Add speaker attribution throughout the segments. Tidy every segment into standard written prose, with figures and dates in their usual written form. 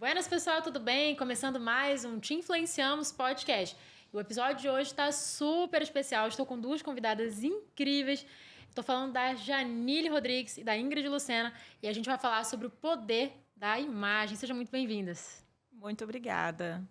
Speaker 1: Buenas, pessoal, tudo bem? Começando mais um Te Influenciamos podcast. O episódio de hoje está super especial. Estou com duas convidadas incríveis. Estou falando da Janile Rodrigues e da Ingrid Lucena e a gente vai falar sobre o poder da imagem. Sejam muito bem-vindas.
Speaker 2: Muito obrigada.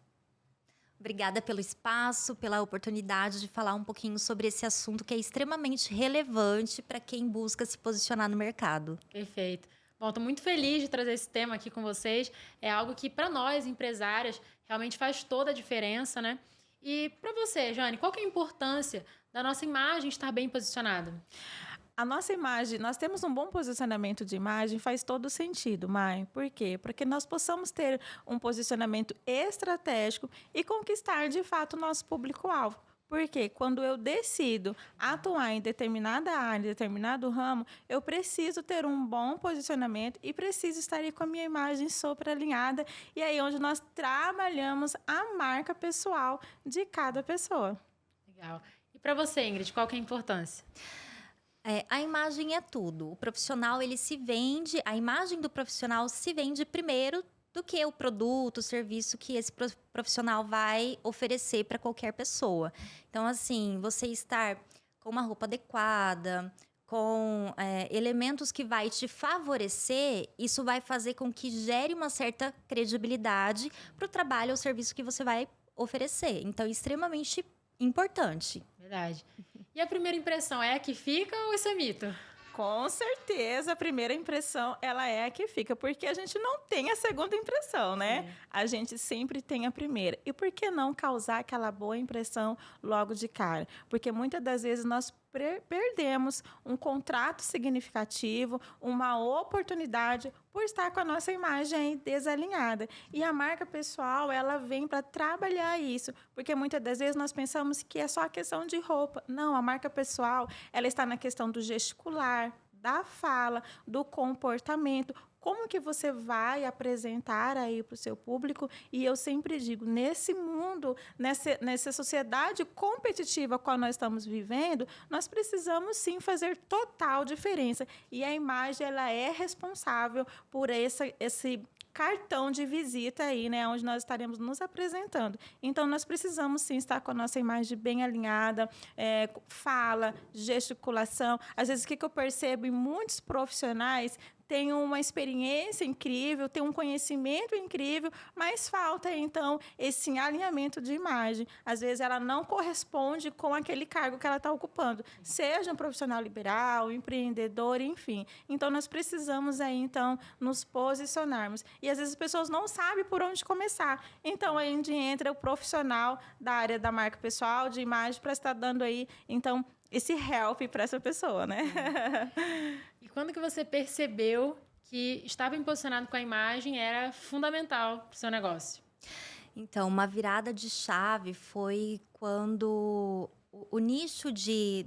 Speaker 3: Obrigada pelo espaço, pela oportunidade de falar um pouquinho sobre esse assunto que é extremamente relevante para quem busca se posicionar no mercado.
Speaker 1: Perfeito. Bom, estou muito feliz de trazer esse tema aqui com vocês. É algo que, para nós, empresárias, realmente faz toda a diferença, né? E para você, Jane, qual que é a importância da nossa imagem estar bem posicionada?
Speaker 2: A nossa imagem, nós temos um bom posicionamento de imagem, faz todo sentido, Mai. Por quê? Porque nós possamos ter um posicionamento estratégico e conquistar, de fato, o nosso público-alvo. Porque quando eu decido atuar em determinada área, em determinado ramo, eu preciso ter um bom posicionamento e preciso estar aí com a minha imagem super alinhada. E aí onde nós trabalhamos a marca pessoal de cada pessoa.
Speaker 1: Legal. E para você, Ingrid, qual que é a importância?
Speaker 3: A imagem é tudo. O profissional, ele se vende, a imagem do profissional se vende primeiro do que o produto, o serviço que esse profissional vai oferecer para qualquer pessoa. Então, assim, você estar com uma roupa adequada, com elementos que vai te favorecer, isso vai fazer com que gere uma certa credibilidade para o trabalho ou serviço que você vai oferecer. Então, é extremamente importante.
Speaker 1: Verdade. E a primeira impressão é a que fica ou isso é mito?
Speaker 2: Com certeza, a primeira impressão, ela é a que fica, porque a gente não tem a segunda impressão, né? Sim. A gente sempre tem a primeira. E por que não causar aquela boa impressão logo de cara? Porque muitas das vezes nós perdemos um contrato significativo, uma oportunidade por estar com a nossa imagem desalinhada. E a marca pessoal, ela vem para trabalhar isso, porque muitas das vezes nós pensamos que é só a questão de roupa. Não, a marca pessoal, ela está na questão do gesticular, da fala, do comportamento. Como que você vai apresentar aí para o seu público? E eu sempre digo, nesse mundo, nessa sociedade competitiva qual nós estamos vivendo, nós precisamos sim fazer total diferença. E a imagem, ela é responsável por esse cartão de visita aí, né, onde nós estaremos nos apresentando. Então, nós precisamos sim estar com a nossa imagem bem alinhada, fala, gesticulação. Às vezes, o que eu percebo em muitos profissionais tem uma experiência incrível, tem um conhecimento incrível, mas falta, então, esse alinhamento de imagem. Às vezes, ela não corresponde com aquele cargo que ela está ocupando, seja um profissional liberal, um empreendedor, enfim. Então, nós precisamos aí, então, nos posicionarmos. E, às vezes, as pessoas não sabem por onde começar. Então, aí onde entra o profissional da área da marca pessoal, de imagem, para estar dando aí, então, esse help para essa pessoa, né?
Speaker 1: E quando que você percebeu que estar bem posicionado com a imagem era fundamental para o seu negócio?
Speaker 3: Então, uma virada de chave foi quando o nicho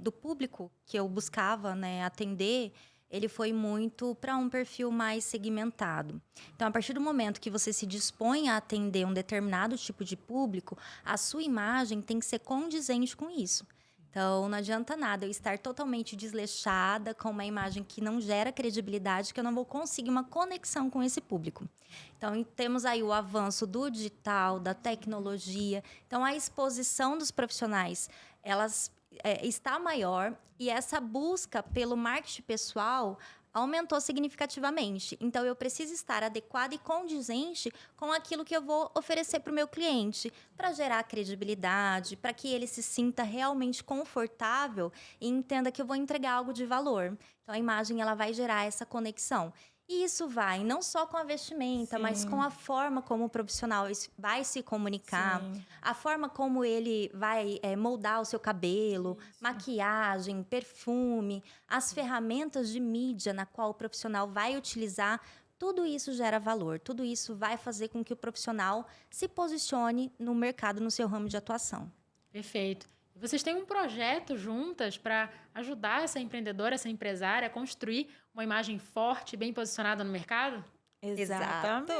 Speaker 3: do público que eu buscava, né, atender, ele foi muito para um perfil mais segmentado. Então, a partir do momento que você se dispõe a atender um determinado tipo de público, a sua imagem tem que ser condizente com isso. Então, não adianta nada eu estar totalmente desleixada com uma imagem que não gera credibilidade, que eu não vou conseguir uma conexão com esse público. Então, temos aí o avanço do digital, da tecnologia. Então, a exposição dos profissionais, está maior e essa busca pelo marketing pessoal aumentou significativamente. Então, eu preciso estar adequada e condizente com aquilo que eu vou oferecer para o meu cliente, para gerar credibilidade, para que ele se sinta realmente confortável e entenda que eu vou entregar algo de valor. Então, a imagem, ela vai gerar essa conexão. E isso vai não só com a vestimenta, sim, mas com a forma como o profissional vai se comunicar, sim, a forma como ele vai moldar o seu cabelo, isso, maquiagem, perfume, as ferramentas de mídia na qual o profissional vai utilizar. Tudo isso gera valor, tudo isso vai fazer com que o profissional se posicione no mercado, no seu ramo de atuação.
Speaker 1: Perfeito. Vocês têm um projeto juntas para ajudar essa empreendedora, essa empresária a construir uma imagem forte, bem posicionada no mercado?
Speaker 2: Exatamente.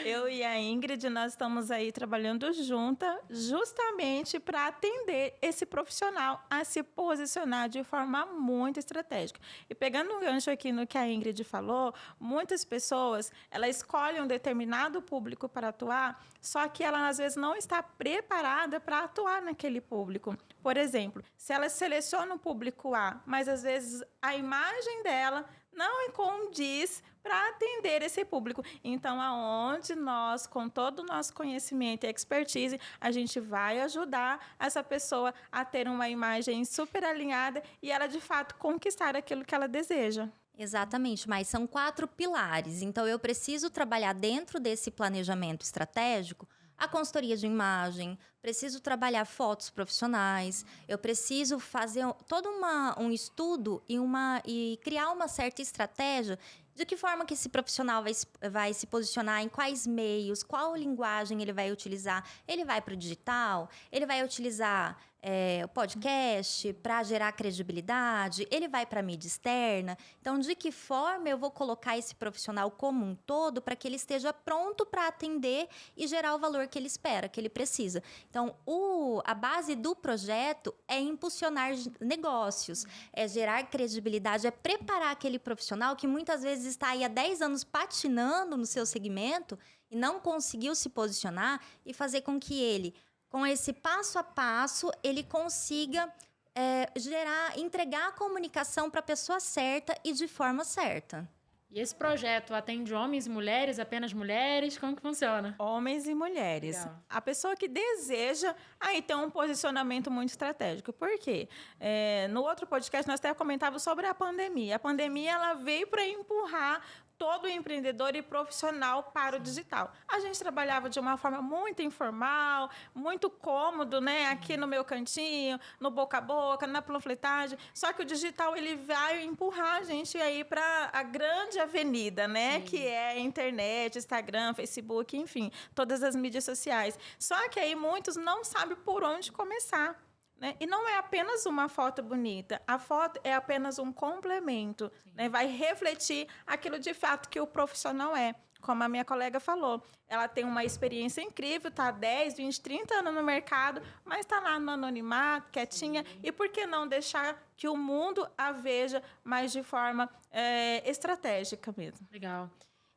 Speaker 2: Eu e a Ingrid, nós estamos aí trabalhando junta, justamente para atender esse profissional a se posicionar de forma muito estratégica. E pegando um gancho aqui no que a Ingrid falou, muitas pessoas, elas escolhem um determinado público para atuar, só que ela às vezes não está preparada para atuar naquele público. Por exemplo, se ela seleciona o público A, mas às vezes a imagem dela não condiz para atender esse público. Então, aonde nós, com todo o nosso conhecimento e expertise, a gente vai ajudar essa pessoa a ter uma imagem super alinhada e ela, de fato, conquistar aquilo que ela deseja.
Speaker 3: Exatamente, mas são 4 pilares. Então, eu preciso trabalhar dentro desse planejamento estratégico a consultoria de imagem, preciso trabalhar fotos profissionais, eu preciso fazer todo um estudo e criar uma certa estratégia de que forma que esse profissional vai se posicionar, em quais meios, qual linguagem ele vai utilizar. Ele vai para o digital, ele vai utilizar o podcast para gerar credibilidade, ele vai para a mídia externa. Então, de que forma eu vou colocar esse profissional como um todo para que ele esteja pronto para atender e gerar o valor que ele espera, que ele precisa. Então, a base do projeto é impulsionar negócios, é gerar credibilidade, é preparar aquele profissional que muitas vezes está aí há 10 anos patinando no seu segmento e não conseguiu se posicionar e fazer com que ele, com esse passo a passo, ele consiga entregar a comunicação para a pessoa certa e de forma certa.
Speaker 1: E esse projeto atende homens e mulheres, apenas mulheres? Como que funciona?
Speaker 2: Homens e mulheres.
Speaker 1: Legal.
Speaker 2: A pessoa que deseja aí ter um posicionamento muito estratégico. Por quê? No outro podcast, nós até comentávamos sobre a pandemia. A pandemia ela veio para empurrar todo empreendedor e profissional para o digital. A gente trabalhava de uma forma muito informal, muito cômodo, né? Aqui no meu cantinho, no boca a boca, na panfletagem. Só que o digital ele vai empurrar a gente aí para a grande avenida, né? Sim. Que é a internet, Instagram, Facebook, enfim, todas as mídias sociais. Só que aí muitos não sabem por onde começar. Né? E não é apenas uma foto bonita, a foto é apenas um complemento, né? Vai refletir aquilo de fato que o profissional é. Como a minha colega falou, ela tem uma experiência incrível, está há 10, 20, 30 anos no mercado, mas está lá no anonimato, quietinha. Sim. E por que não deixar que o mundo a veja mais de forma estratégica mesmo?
Speaker 1: Legal.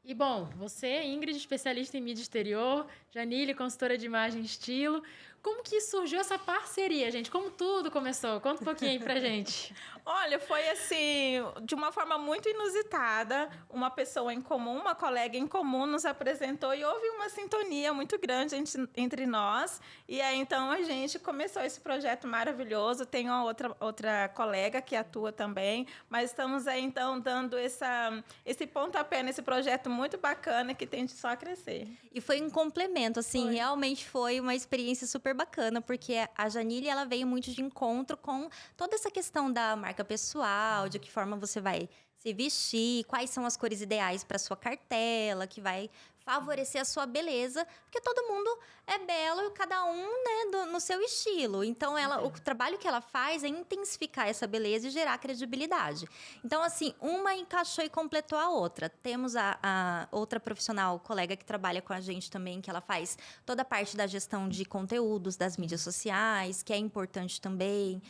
Speaker 1: E, bom, você, Ingrid, especialista em mídia exterior, Janille, consultora de imagem e estilo. Como que surgiu essa parceria, gente? Como tudo começou? Conta um pouquinho aí pra gente.
Speaker 2: Olha, foi assim, de uma forma muito inusitada. Uma pessoa em comum, uma colega em comum nos apresentou e houve uma sintonia muito grande entre nós. E aí, então, a gente começou esse projeto maravilhoso. Tem uma outra colega que atua também. Mas estamos aí, então, dando esse pontapé nesse projeto muito bacana que tende só a crescer.
Speaker 3: E foi um complemento, assim, realmente foi uma experiência super bacana, porque a Janille, ela veio muito de encontro com toda essa questão da marca pessoal, de que forma você vai se vestir, quais são as cores ideais para sua cartela, que vai favorecer a sua beleza, porque todo mundo é belo e cada um, né, no seu estilo. Então, o trabalho que ela faz é intensificar essa beleza e gerar credibilidade. Então, assim, uma encaixou e completou a outra. Temos a outra profissional, colega que trabalha com a gente também, que ela faz toda a parte da gestão de conteúdos das mídias sociais, que é importante também.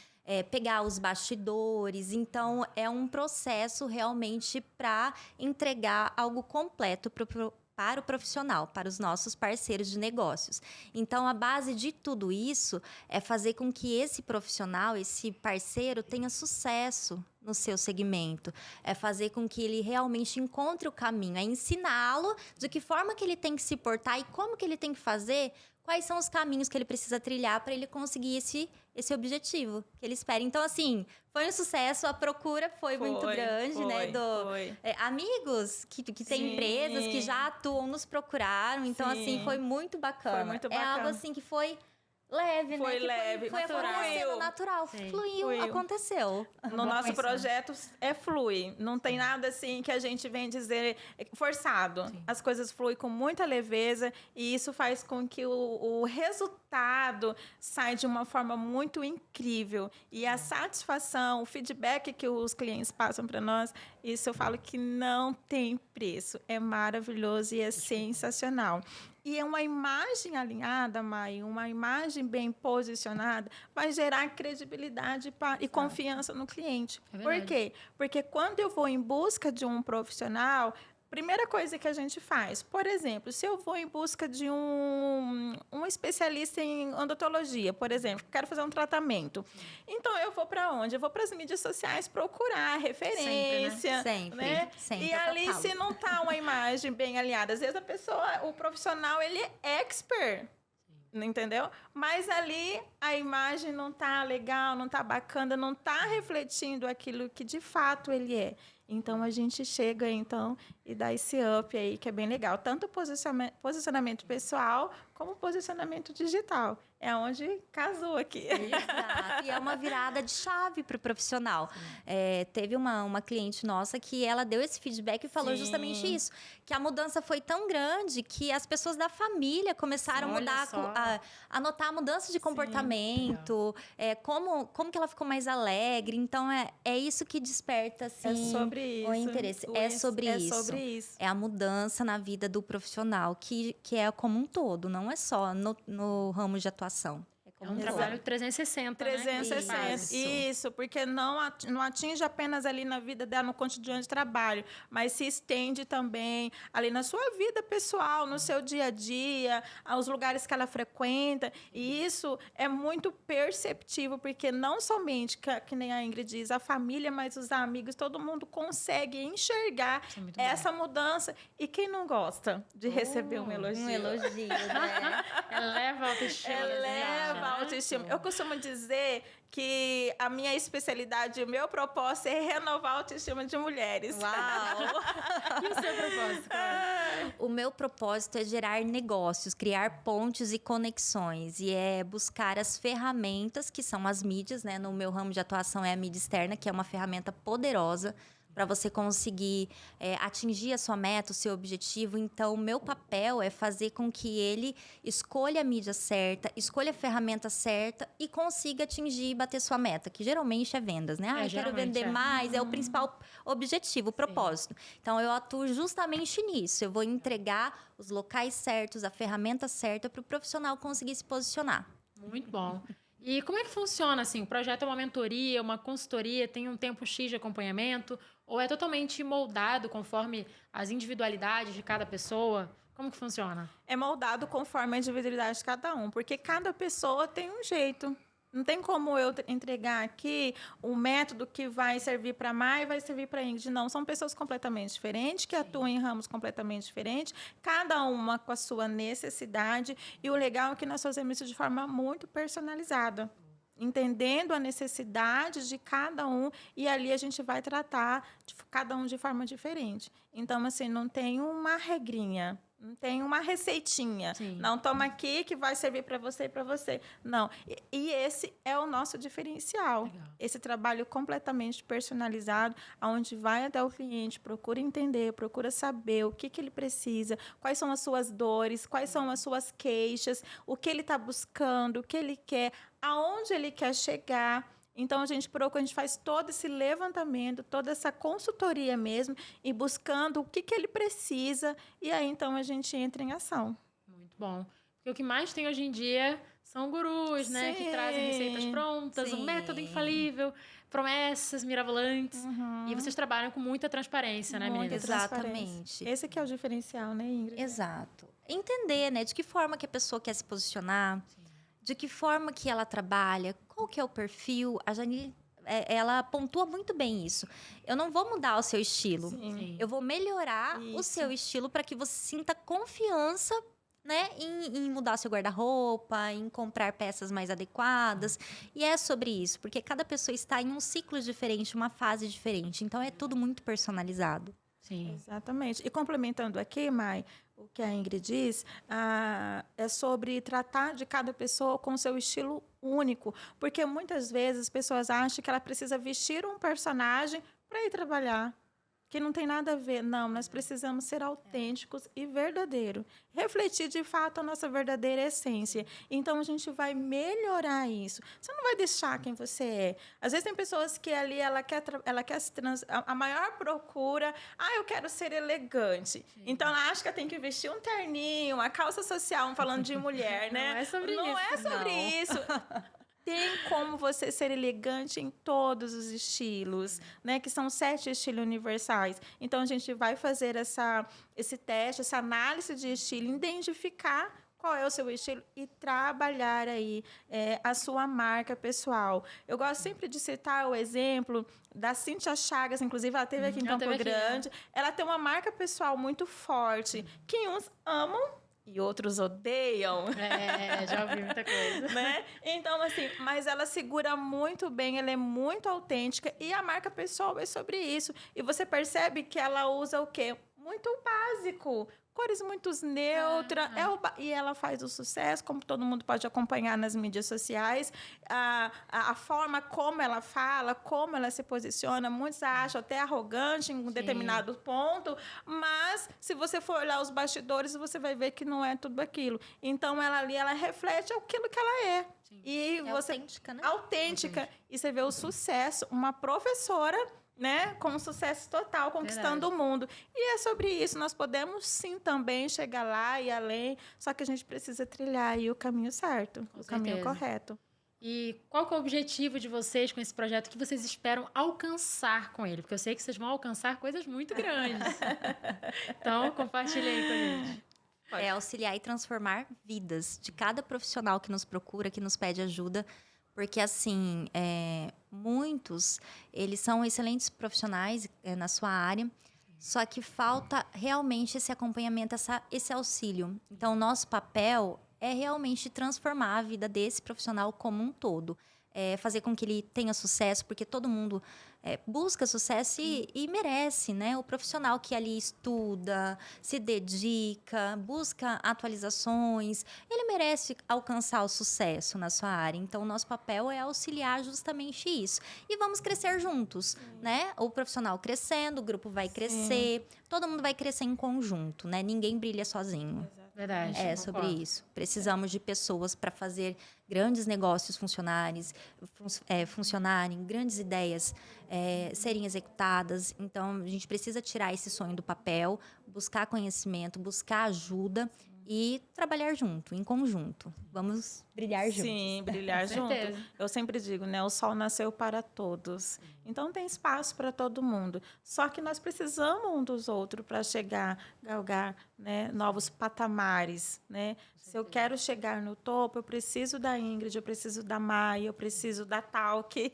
Speaker 3: Pegar os bastidores. Então, é um processo realmente para entregar algo completo para o profissional, para os nossos parceiros de negócios. Então, a base de tudo isso é fazer com que esse profissional, esse parceiro, tenha sucesso no seu segmento. É fazer com que ele realmente encontre o caminho, é ensiná-lo de que forma que ele tem que se portar e como que ele tem que fazer, quais são os caminhos que ele precisa trilhar para ele conseguir esse objetivo que ele espera. Então, assim, foi um sucesso, a procura foi muito grande, né? Amigos que têm empresas que já atuam, nos procuraram. Então, assim, foi muito bacana.
Speaker 2: Foi muito bacana.
Speaker 3: É algo assim que foi leve,
Speaker 2: foi
Speaker 3: né?
Speaker 2: Leve,
Speaker 3: foi acontecendo natural. Fluiu, aconteceu.
Speaker 2: No nosso projeto flui. Não tem nada assim que a gente vem dizer forçado. Sim. As coisas fluem com muita leveza e isso faz com que o resultado resultado sai de uma forma muito incrível. E a satisfação, o feedback que os clientes passam para nós, isso eu falo que não tem preço. É maravilhoso e é sensacional. E é uma imagem alinhada, Mai, uma imagem bem posicionada, vai gerar credibilidade e confiança no cliente. Por quê? Porque quando eu vou em busca de um profissional, primeira coisa que a gente faz, por exemplo, se eu vou em busca de um especialista em odontologia, por exemplo, quero fazer um tratamento, então eu vou para onde? Eu vou para as mídias sociais procurar referência.
Speaker 3: Sempre,
Speaker 2: né?
Speaker 3: sempre.
Speaker 2: E ali, se não está uma imagem bem alinhada, às vezes a pessoa, o profissional, ele é expert. Entendeu? Mas ali a imagem não está legal, não está bacana, não está refletindo aquilo que de fato ele é. Então a gente chega e dá esse up aí que é bem legal, tanto posicionamento pessoal como posicionamento digital. É onde casou aqui.
Speaker 3: Exato. E é uma virada de chave para o profissional. Teve uma cliente nossa que ela deu esse feedback e falou justamente isso, que a mudança foi tão grande que as pessoas da família começaram a notar a mudança de comportamento, como que ela ficou mais alegre. Então, é isso que desperta assim, o interesse. É sobre isso. É a mudança na vida do profissional, que é como um todo, não é só no ramo de atuação.
Speaker 1: É um trabalho 360,
Speaker 2: 360,
Speaker 1: né?
Speaker 2: isso, porque não atinge apenas ali na vida dela, no cotidiano de trabalho, mas se estende também ali na sua vida pessoal, no seu dia a dia, aos lugares que ela frequenta, e isso é muito perceptível, porque não somente, que nem a Ingrid diz, a família, mas os amigos, todo mundo consegue enxergar essa mudança, e quem não gosta de receber um elogio?
Speaker 3: Um elogio, né?
Speaker 1: Eleva a autoestima.
Speaker 2: Eleva a autoestima. Eu costumo dizer que a minha especialidade, o meu propósito é renovar a autoestima de mulheres.
Speaker 3: Uau!
Speaker 1: E o seu propósito, cara?
Speaker 3: O meu propósito é gerar negócios, criar pontes e conexões. E é buscar as ferramentas, que são as mídias, né? No meu ramo de atuação é a mídia externa, que é uma ferramenta poderosa para você conseguir atingir a sua meta, o seu objetivo. Então, o meu papel é fazer com que ele escolha a mídia certa, escolha a ferramenta certa e consiga atingir e bater sua meta, que geralmente é vendas, né? Eu quero vender mais, é o principal objetivo, o propósito. Então, eu atuo justamente nisso. Eu vou entregar os locais certos, a ferramenta certa para o profissional conseguir se posicionar.
Speaker 1: Muito bom. E como é que funciona, assim? O projeto é uma mentoria, uma consultoria, tem um tempo X de acompanhamento? Ou é totalmente moldado conforme as individualidades de cada pessoa? Como que funciona?
Speaker 2: É moldado conforme a individualidade de cada um, porque cada pessoa tem um jeito. Não tem como eu entregar aqui um método que vai servir para a Mai e vai servir para a Ingrid. Não, são pessoas completamente diferentes, que atuam em ramos completamente diferentes, cada uma com a sua necessidade. E o legal é que nós fazemos isso de forma muito personalizada, entendendo a necessidade de cada um, e ali a gente vai tratar cada um de forma diferente. Então, assim, não tem uma regrinha, não tem uma receitinha.
Speaker 1: Sim.
Speaker 2: Não, toma aqui que vai servir para você e para você. Não. E esse é o nosso diferencial.
Speaker 1: Legal.
Speaker 2: Esse trabalho completamente personalizado, onde vai até o cliente, procura entender, procura saber o que ele precisa, quais são as suas dores, quais são as suas queixas, o que ele está buscando, o que ele quer, aonde ele quer chegar. Então, a gente faz todo esse levantamento, toda essa consultoria mesmo, e buscando o que ele precisa, e aí, então, a gente entra em ação.
Speaker 1: Muito bom. Porque o que mais tem hoje em dia são gurus, né? Que trazem receitas prontas, um método infalível, promessas mirabolantes. E vocês trabalham com muita transparência, né, meninas?
Speaker 3: Exatamente.
Speaker 2: Esse que é o diferencial, né, Ingrid?
Speaker 3: Exato. Entender, né, de que forma que a pessoa quer se posicionar, de que forma que ela trabalha, qual que é o perfil. A Janine, ela pontua muito bem isso. Eu não vou mudar o seu estilo.
Speaker 1: Sim.
Speaker 3: Eu vou melhorar o seu estilo para que você sinta confiança, né, em mudar seu guarda-roupa, em comprar peças mais adequadas. E é sobre isso, porque cada pessoa está em um ciclo diferente, uma fase diferente. Então, é tudo muito personalizado.
Speaker 1: Sim.
Speaker 2: Exatamente. E complementando aqui, Mai, o que a Ingrid diz, é sobre tratar de cada pessoa com seu estilo único. Porque muitas vezes as pessoas acham que ela precisa vestir um personagem para ir trabalhar. que não tem nada a ver. Não, nós precisamos ser autênticos e verdadeiros. Refletir, de fato, a nossa verdadeira essência. Então, a gente vai melhorar isso. Você não vai deixar quem você é. Às vezes, tem pessoas que ali, ela quer se a maior procura, eu quero ser elegante. Sim. Então, ela acha que ela tem que vestir um terninho, uma calça social, falando de mulher, né?
Speaker 1: Não é sobre
Speaker 2: não
Speaker 1: isso.
Speaker 2: Não é sobre isso. Tem como você ser elegante em todos os estilos, né? Que são 7 estilos universais. Então, a gente vai fazer esse teste, essa análise de estilo, identificar qual é o seu estilo e trabalhar aí a sua marca pessoal. Eu gosto sempre de citar o exemplo da Cíntia Chagas, inclusive ela esteve aqui em Campo Grande. Ela tem uma marca pessoal muito forte, que uns amam e outros odeiam.
Speaker 1: Já ouvi muita coisa.
Speaker 2: Né? Então, assim, mas ela segura muito bem, ela é muito autêntica e a marca pessoal é sobre isso. E você percebe que ela usa o quê? Muito básico. Cores muito neutras. E ela faz o sucesso, como todo mundo pode acompanhar nas mídias sociais. A forma como ela fala, como ela se posiciona, muitos acham até arrogante em um determinado ponto, mas se você for olhar os bastidores, você vai ver que não é tudo aquilo. Então, ela reflete aquilo que ela é.
Speaker 3: Sim. E você, autêntica, né?
Speaker 2: Autêntica. E você vê o sucesso. Uma professora, né, com um sucesso total, conquistando o mundo. E é sobre isso. Nós podemos, sim, também chegar lá e além, só que a gente precisa trilhar aí o caminho certo, o caminho correto.
Speaker 1: E qual que é o objetivo de vocês com esse projeto? O que vocês esperam alcançar com ele? Porque eu sei que vocês vão alcançar coisas muito grandes. Então, compartilha aí com a gente.
Speaker 3: É auxiliar e transformar vidas de cada profissional que nos procura, que nos pede ajuda. Porque, assim, muitos, eles são excelentes profissionais na sua área, só que falta realmente esse acompanhamento, esse auxílio. Então, o nosso papel é realmente transformar a vida desse profissional como um todo. Fazer com que ele tenha sucesso, porque todo mundo busca sucesso e merece, né? O profissional que ali estuda, se dedica, busca atualizações, ele merece alcançar o sucesso na sua área. Então, o nosso papel é auxiliar justamente isso. E vamos crescer juntos, né? O profissional crescendo, o grupo vai crescer, todo mundo vai crescer em conjunto, né? Ninguém brilha sozinho.
Speaker 1: Verdade.
Speaker 3: É sobre isso. Precisamos de pessoas para fazer grandes negócios funcionarem, grandes ideias serem executadas. Então, a gente precisa tirar esse sonho do papel, buscar conhecimento, buscar ajuda e trabalhar junto, em conjunto. Vamos brilhar juntos.
Speaker 2: Sim, brilhar junto. Eu sempre digo, né? O sol nasceu para todos. Então, tem espaço para todo mundo. Só que nós precisamos um dos outros para galgar, né, novos patamares, né? Se eu quero chegar no topo, eu preciso da Ingrid, eu preciso da Maia, eu preciso da Talk.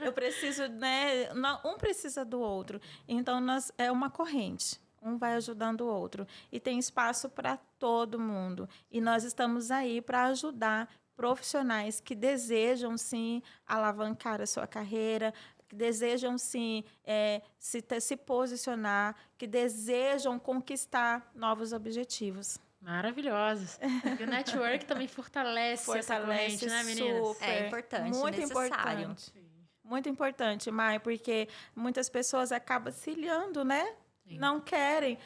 Speaker 2: Eu preciso, né? Um precisa do outro. Então, é uma corrente. Um vai ajudando o outro. E tem espaço para todo mundo. E nós estamos aí para ajudar profissionais que desejam, sim, alavancar a sua carreira, que desejam, sim, se posicionar, que desejam conquistar novos objetivos.
Speaker 1: Maravilhosos. E o network também fortalece essa corrente, né, meninas?
Speaker 2: Super.
Speaker 3: É importante,
Speaker 2: muito
Speaker 3: necessário.
Speaker 2: Importante. Muito importante, Mai, porque muitas pessoas acabam se ilhando, né? Sim. Não querem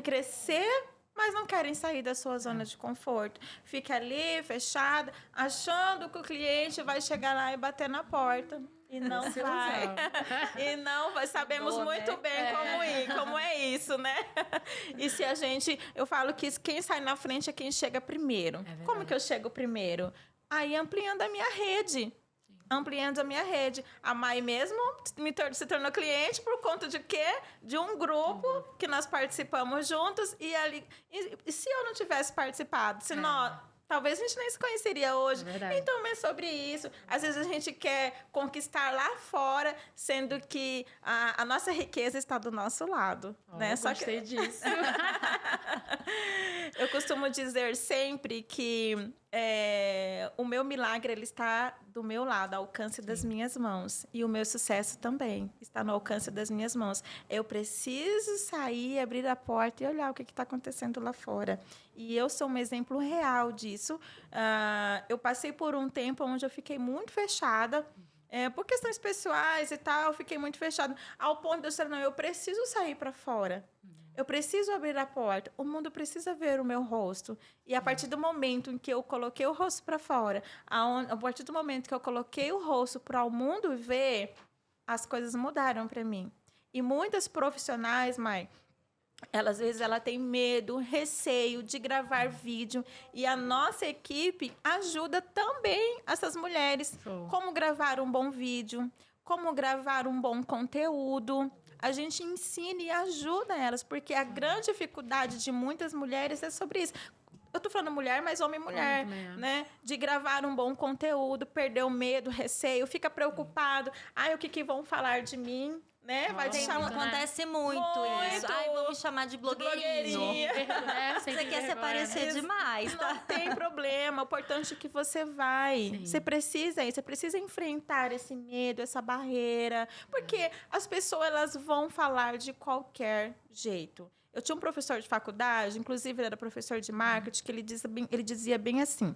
Speaker 2: crescer, mas não querem sair da sua zona de conforto. Fica ali, fechada, achando que o cliente vai chegar lá e bater na porta. E não vai. E não vai. Sabemos muito bem como é isso, né? E se a gente... Eu falo que quem sai na frente é quem chega primeiro. Como que eu chego primeiro? Aí ampliando a minha rede. Ampliando a minha rede. A Mai mesmo se tornou cliente por conta de quê? De um grupo que nós participamos juntos. E se eu não tivesse participado? Se nós... Talvez a gente nem se conheceria hoje. Então, é sobre isso. Às vezes a gente quer conquistar lá fora, sendo que a nossa riqueza está do nosso lado. Né?
Speaker 1: Eu gostei disso.
Speaker 2: Eu costumo dizer sempre que o meu milagre ele está do meu lado, ao alcance das minhas mãos. E o meu sucesso também está no alcance das minhas mãos. Eu preciso sair, abrir a porta e olhar o que está acontecendo lá fora. E eu sou um exemplo real disso. Eu passei por um tempo onde eu fiquei muito fechada. Por questões pessoais e tal, eu fiquei muito fechada. Ao ponto de eu dizer, não, eu preciso sair para fora. Eu preciso abrir a porta. O mundo precisa ver o meu rosto. E a partir do momento em que eu coloquei o rosto para fora, a partir do momento que eu coloquei o rosto para o mundo ver, as coisas mudaram para mim. E muitas profissionais, Mai, às vezes ela tem medo, receio de gravar vídeo. E a nossa equipe ajuda também essas mulheres.
Speaker 1: Show.
Speaker 2: Como gravar um bom vídeo, como gravar um bom conteúdo. A gente ensina e ajuda elas, porque a grande dificuldade de muitas mulheres é sobre isso. Eu estou falando mulher, mas homem e mulher, né? De gravar um bom conteúdo, perder o medo, o receio, fica preocupado. Ai, o que vão falar de mim? Né? Vai deixar
Speaker 3: Acontece muito isso. Ai, vão me chamar de blogueirinho. Você quer se aparecer demais, tá?
Speaker 2: Não tem problema. O importante é que você vai.
Speaker 1: Sim.
Speaker 2: Você precisa enfrentar esse medo, essa barreira. Porque as pessoas, elas vão falar de qualquer jeito. Eu tinha um professor de faculdade, inclusive ele era professor de marketing, que ele dizia bem assim: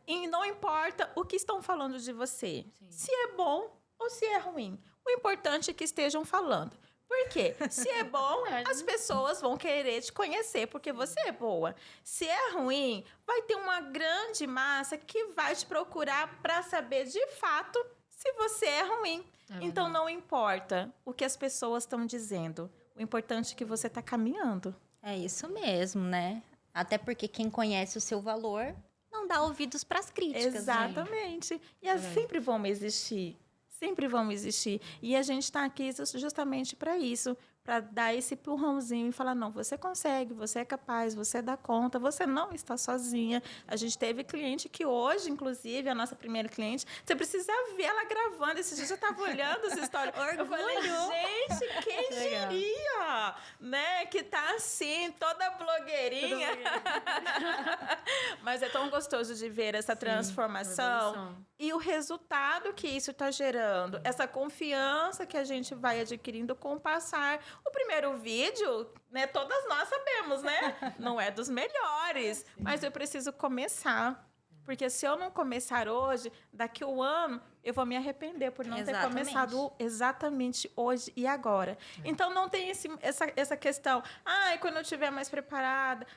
Speaker 2: e não importa o que estão falando de você, se é bom ou se é ruim. O importante é que estejam falando. Por quê? Se é bom, as pessoas vão querer te conhecer porque você é boa. Se é ruim, vai ter uma grande massa que vai te procurar para saber de fato se você é ruim. Então, não importa o que as pessoas estão dizendo. O importante é que você está caminhando.
Speaker 3: É isso mesmo, né? Até porque quem conhece o seu valor não dá ouvidos para as críticas.
Speaker 2: Exatamente. E elas sempre vão existir. Sempre vão existir. E a gente está aqui justamente para isso, para dar esse empurrãozinho e falar, não, você consegue, você é capaz, você dá conta, você não está sozinha. A gente teve cliente que hoje, inclusive, a nossa primeira cliente, você precisa ver ela gravando. Esses dias eu estava olhando essa história. Eu falei, gente, quem diria? Né? Que tá assim, toda blogueirinha. Mas é tão gostoso de ver essa transformação e o resultado que isso está gerando. Essa confiança que a gente vai adquirindo com o passar. O primeiro vídeo, né, todas nós sabemos, né? Não é dos melhores, mas eu preciso começar. Porque se eu não começar hoje, daqui a um ano, eu vou me arrepender por não ter começado exatamente hoje e agora. Então, não tem essa questão, quando eu estiver mais preparada,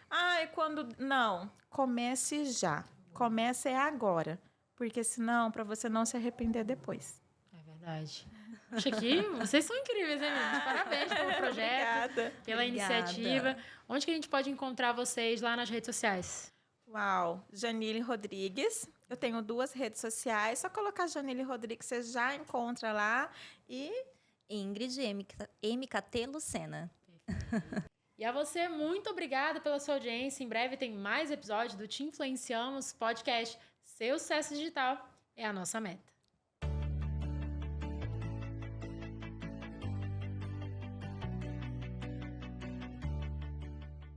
Speaker 2: quando... Não, comece já. Comece agora. Porque senão, para você não se arrepender depois.
Speaker 1: É verdade. Acho que vocês são incríveis, hein, meninas? Parabéns pelo projeto, pela iniciativa. Onde que a gente pode encontrar vocês lá nas redes sociais?
Speaker 2: Uau, Janile Rodrigues. Eu tenho 2 redes sociais. Só colocar Janile Rodrigues, você já encontra lá. E
Speaker 3: Ingrid MKT Lucena.
Speaker 1: E a você, muito obrigada pela sua audiência. Em breve tem mais episódios do Te Influenciamos Podcast. Seu sucesso digital é a nossa meta.